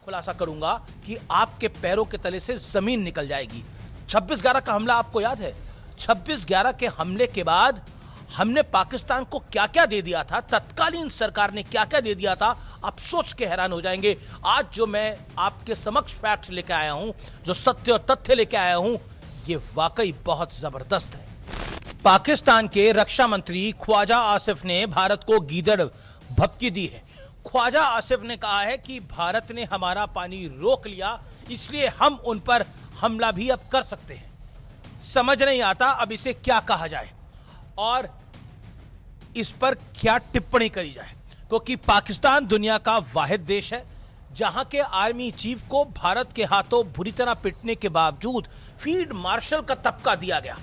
खुलासा करूंगा कि आपके पैरों के तले से जमीन निकल जाएगी। 26/11 का हमला आपको याद है? 26/11 के हमले के बाद हमने पाकिस्तान को क्या क्या दे दिया था, तत्कालीन सरकार ने क्या क्या दे दिया था, आप सोच के हैरान हो जाएंगे। आज जो मैं आपके समक्ष फैक्ट्स लेके आया हूं, जो सत्य और तथ्य लेके आया हूं, ये वाकई बहुत जबरदस्त है। पाकिस्तान के रक्षा मंत्री ख्वाजा आसिफ ने भारत को गीदड़ भभकी दी है। ख्वाजा आसिफ ने कहा है कि भारत ने हमारा पानी रोक लिया, इसलिए हम उन पर हमला भी अब कर सकते हैं। समझ नहीं आता अब इसे क्या कहा जाए और इस पर क्या टिप्पणी करी जाए, क्योंकि पाकिस्तान दुनिया का वाहिद देश है जहां के आर्मी चीफ को भारत के हाथों बुरी तरह पिटने के बावजूद फील्ड मार्शल का तबका दिया गया।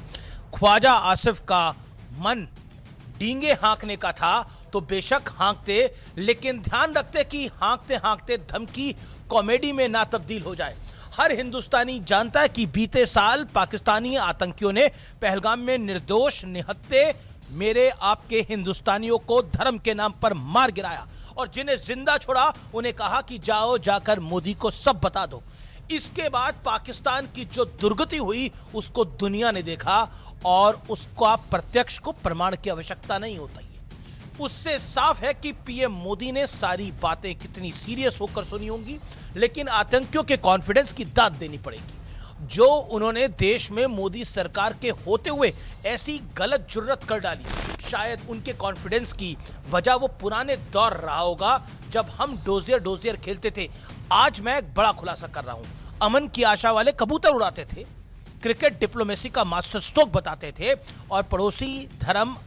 ख्वाजा आसिफ का मन डींगे हाँकने का था तो बेशक हाँकते, लेकिन ध्यान रखते कि हाँकते हाँकते धमकी कॉमेडी में ना तब्दील हो जाए। हर हिंदुस्तानी जानता है कि बीते साल पाकिस्तानी आतंकियों ने पहलगाम में निर्दोष निहत्थे मेरे आपके हिंदुस्तानियों को धर्म के नाम पर मार गिराया और जिन्हें जिंदा छोड़ा उन्हें कहा कि जाओ जाकर मोदी को सब बता दो। इसके बाद पाकिस्तान की जो दुर्गति हुई उसको दुनिया ने देखा और उसका प्रत्यक्ष को प्रमाण की आवश्यकता नहीं होता है। उससे साफ है कि पीएम मोदी ने सारी बातें कितनी सीरियस होकर सुनी होंगी, लेकिन आतंकियों के कॉन्फिडेंस की दाद देनी पड़ेगी। जो उन्होंने देश में मोदी सरकार के होते हुए ऐसी गलत जुर्रत कर डाली, शायद उनके कॉन्फिडेंस की वजह वो पुराने दौर रहा होगा जब हम डोजियर खेलते थे। आज मैं एक बड़ा खुलासा कर रहा हूं। अमन की आशा वाले कबूतर उड़ाते थे, क्रिकेट डिप्लोमेसी का मास्टर स्ट्रोक बताते थे और पड़ोसी धर्म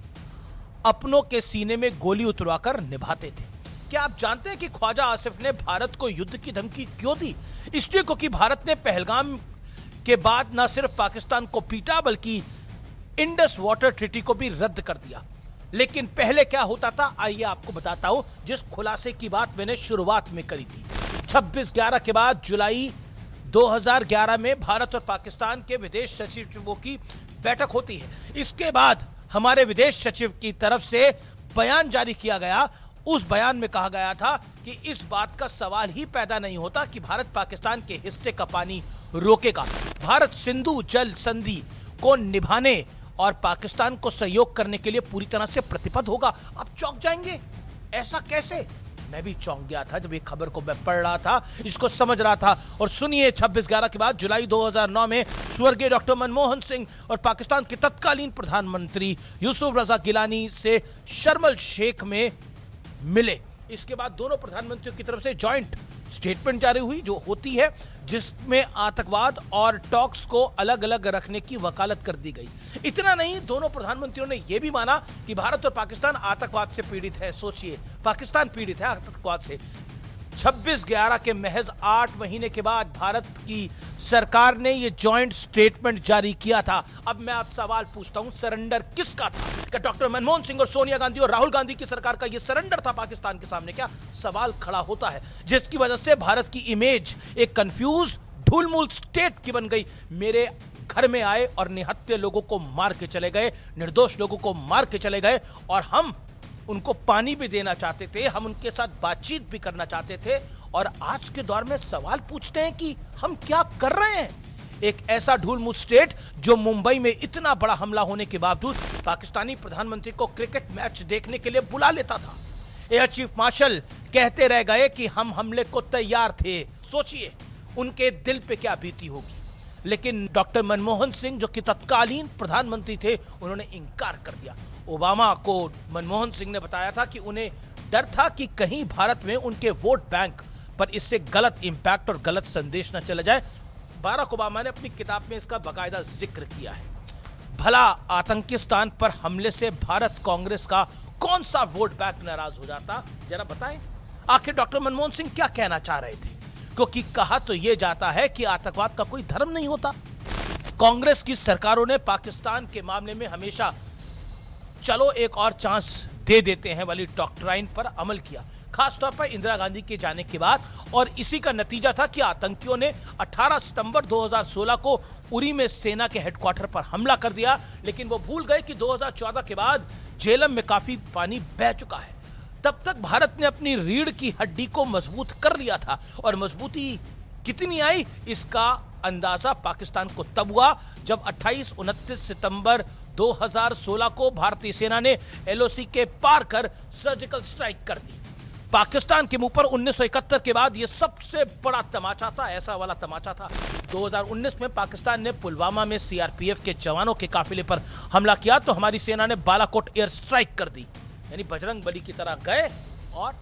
अपनों के सीने में गोली उतरवाकर निभाते थे। क्या आप जानते हैं कि ख्वाजा आसिफ ने भारत को युद्ध की धमकी क्यों दी? इसलिए क्योंकि भारत ने पहलगाम के बाद न सिर्फ पाकिस्तान को पीटा बल्कि इंडस वाटर ट्रीटी को भी रद्द कर दिया। लेकिन पहले क्या होता था, आइए आपको बताता हूं, जिस खुलासे की बात मैंने शुरुआत में करी थी। 26/11 के बाद जुलाई 2011 में भारत और पाकिस्तान के विदेश सचिवों की बैठक होती है। इसके बाद हमारे विदेश सचिव की तरफ से बयान जारी किया गया। उस बयान में कहा गया था कि इस बात का सवाल ही पैदा नहीं होता कि भारत पाकिस्तान के हिस्से का पानी रोकेगा। भारत सिंधु जल संधि को निभाने और पाकिस्तान को सहयोग करने के लिए पूरी तरह से प्रतिबद्ध होगा। आप चौंक जाएंगे, ऐसा कैसे? मैं भी चौंक गया था जब ये खबर को मैं पढ़ रहा था, इसको समझ रहा था। और सुनिए, 26/11 के बाद जुलाई 2009 में स्वर्गीय डॉक्टर मनमोहन सिंह और पाकिस्तान के तत्कालीन प्रधानमंत्री यूसुफ रजा गिलानी से शर्म अल शेख में मिले। इसके बाद दोनों प्रधानमंत्रियों की तरफ से जॉइंट स्टेटमेंट जारी हुई, जो होती है जिसमें आतंकवाद और टॉक्स को अलग अलग रखने की वकालत कर दी गई। इतना नहीं, दोनों प्रधानमंत्रियों ने यह भी माना कि भारत और पाकिस्तान आतंकवाद से पीड़ित है। सोचिए, पाकिस्तान पीड़ित है आतंकवाद से। 26/11 के महज 8 महीने के बाद भारत की सरकार ने यह जॉइंट स्टेटमेंट जारी किया था। अब मैं आप सवाल पूछता हूं, सरेंडर किसका था? क्या डॉक्टर मनमोहन सिंह और सोनिया गांधी और राहुल गांधी की सरकार का यह सरेंडर था पाकिस्तान के सामने? क्या सवाल खड़ा होता है, जिसकी वजह से भारत की इमेज एक कंफ्यूज ढुलमुल स्टेट की बन गई। मेरे घर में आए और निहत्थे लोगों को मार के चले गए, निर्दोष लोगों को मार के चले गए, और हम उनको पानी भी देना चाहते थे, हम उनके साथ बातचीत भी करना चाहते थे, और आज के दौर में सवाल पूछते हैं कि हम क्या कर रहे हैं। एक ऐसा ढुलमुल स्टेट जो मुंबई में इतना बड़ा हमला होने के बावजूद पाकिस्तानी प्रधानमंत्री को क्रिकेट मैच देखने के लिए बुला लेता था। एयर चीफ मार्शल कहते रह गए कि हम हमले को तैयार थे। सोचिए उनके दिल पे क्या बीती होगी। लेकिन डॉक्टर मनमोहन सिंह, जो कि तत्कालीन प्रधानमंत्री थे, उन्होंने इंकार कर दिया। ओबामा को मनमोहन सिंह ने बताया था कि उन्हें डर था कि कहीं भारत में उनके वोट बैंक पर इससे गलत इंपैक्ट और गलत संदेश न चला जाए। बाराक ओबामा ने अपनी किताब में इसका बाकायदा जिक्र किया है। भला आतंकिस्तान पर हमले से भारत कांग्रेस का कौन सा वोट बैंक नाराज हो जाता, जरा बताएं। आखिर डॉक्टर मनमोहन सिंह क्या कहना चाह रहे थे? क्योंकि कहा तो यह जाता है कि आतंकवाद का कोई धर्म नहीं होता। कांग्रेस की सरकारों ने पाकिस्तान के मामले में हमेशा चलो एक और चांस दे देते हैं वाली डॉक्ट्राइन पर अमल किया, खासतौर पर इंदिरा गांधी के जाने के बाद। और इसी का नतीजा था कि आतंकियों ने 18 सितंबर 2016 को उरी में सेना के हेडक्वार्टर पर हमला कर दिया। लेकिन वो भूल गए कि 2014 के बाद झेलम में काफी पानी बह चुका है। तब तक भारत ने अपनी रीढ़ की हड्डी को मजबूत कर लिया था। और मजबूती कितनी आई इसका अंदाजा पाकिस्तान को तब हुआ जब 28-29 सितंबर 2016 को भारतीय सेना ने एलओसी के पार कर सर्जिकल स्ट्राइक कर दी। पाकिस्तान के मुंह पर 1971 के बाद यह सबसे बड़ा तमाचा था, ऐसा वाला तमाचा था। 2019 में पाकिस्तान ने पुलवामा में सीआरपीएफ के जवानों के काफिले पर हमला किया तो हमारी सेना ने बालाकोट एयर स्ट्राइक कर दी, यानी बजरंग बली की तरह गए और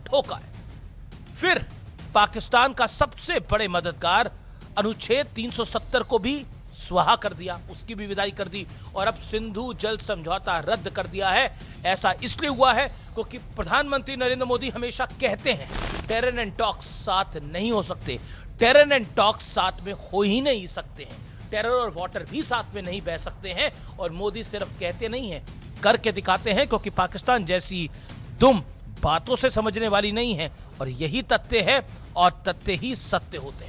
ठोका है। फिर पाकिस्तान का सबसे बड़े मददगार अनुच्छेद 370 को भी स्वाहा कर दिया, उसकी भी विदाई कर दी और अब सिंधु जल समझौता रद्द कर दिया है। ऐसा इसलिए हुआ है क्योंकि प्रधानमंत्री नरेंद्र मोदी हमेशा कहते हैं टेरर एंड टॉक्स साथ नहीं हो सकते, टेरर एंड टॉक्स साथ में हो ही नहीं सकते हैं, टेरर और वाटर भी साथ में नहीं बह सकते हैं। और मोदी सिर्फ कहते नहीं हैं, करके दिखाते हैं, क्योंकि पाकिस्तान जैसी दुम बातों से समझने वाली नहीं है और यही तथ्य है और तथ्य ही सत्य होते हैं।